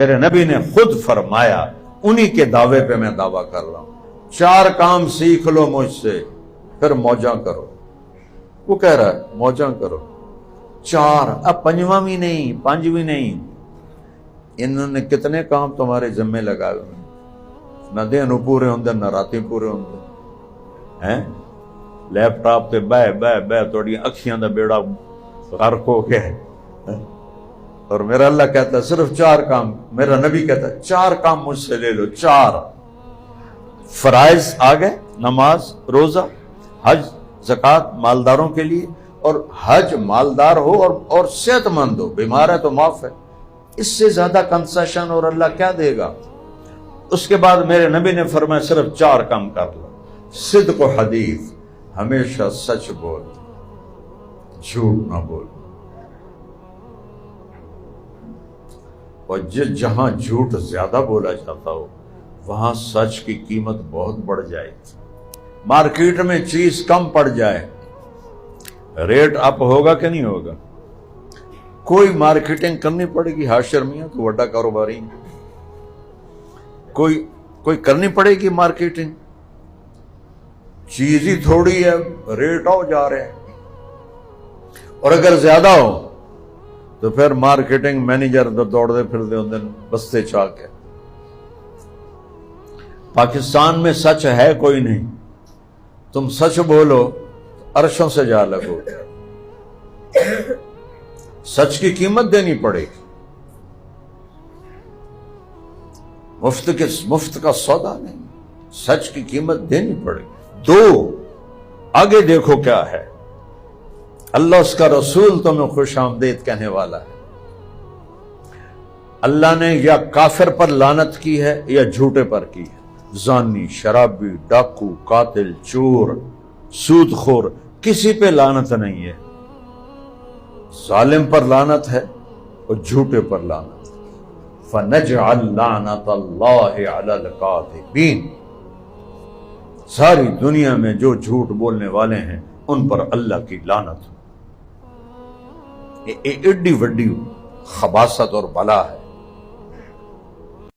میرے نبی نے خود فرمایا، انہی کے دعوے پہ میں دعویٰ کر رہا ہوں، 4 کام سیکھ لو مجھ سے پھر موجاں کرو۔ وہ کہہ رہا ہے موجاں کرو 4، اب 5واں بھی نہیں، 5 بھی نہیں۔ انہوں نے کتنے کام تمہارے ذمے لگائے ہوئے ہیں، نہ دن پورے ہوندے نہ راتی پورے ہوندے ہیں۔ لیپ ٹاپ تے بہ توڑی اکھیاں دا بیڑا غرق ہو گیا ہے، اور میرا اللہ کہتا ہے صرف 4 کام، میرا نبی کہتا ہے 4 کام مجھ سے لے لو۔ 4 فرائض آ گئے، نماز، روزہ، حج، زکوٰۃ مالداروں کے لیے، اور حج مالدار ہو اور صحت مند ہو، بیمار ہے تو معاف ہے، اس سے زیادہ کنسیشن اور اللہ کیا دے گا؟ اس کے بعد میرے نبی نے فرمایا صرف 4 کام کر لو۔ صدق و حدیث، ہمیشہ سچ بول، جھوٹ نہ بول، اور جہاں جھوٹ زیادہ بولا جاتا ہو وہاں سچ کی قیمت بہت بڑھ جائے گی۔ مارکیٹ میں چیز کم پڑ جائے، ریٹ اپ ہوگا کہ نہیں ہوگا؟ کوئی مارکیٹنگ کرنی پڑے گی، حاشر میاں تو بڑا کاروباری ہے، کوئی کرنی پڑے گی مارکیٹنگ، چیز ہی تھوڑی ہے، ریٹ ہو جا رہے ہیں، اور اگر زیادہ ہو تو پھر مارکیٹنگ مینیجر دوڑ دے پھر دے ہوندے بستے چاہ کے۔ پاکستان میں سچ ہے کوئی نہیں، تم سچ بولو عرشوں سے جا لگو، سچ کی قیمت دینی پڑے گی، مفت کا سودا نہیں، سچ کی قیمت دینی پڑے گی۔ 2 آگے دیکھو کیا ہے، اللہ اس کا رسول تمہیں خوش آمدید کہنے والا ہے۔ اللہ نے یا کافر پر لعنت کی ہے یا جھوٹے پر کی ہے، زانی، شرابی، ڈاکو، قاتل، چور، سود خور، کسی پہ لعنت نہیں ہے، ظالم پر لعنت ہے اور جھوٹے پر لعنت ہے۔ فَنَجْعَلْ لَعْنَةَ اللَّهِ عَلَى الْكَاذِبِينَ، ساری دنیا میں جو جھوٹ بولنے والے ہیں ان پر اللہ کی لعنت۔ ایڈی وڈی خباثت اور بلا ہے۔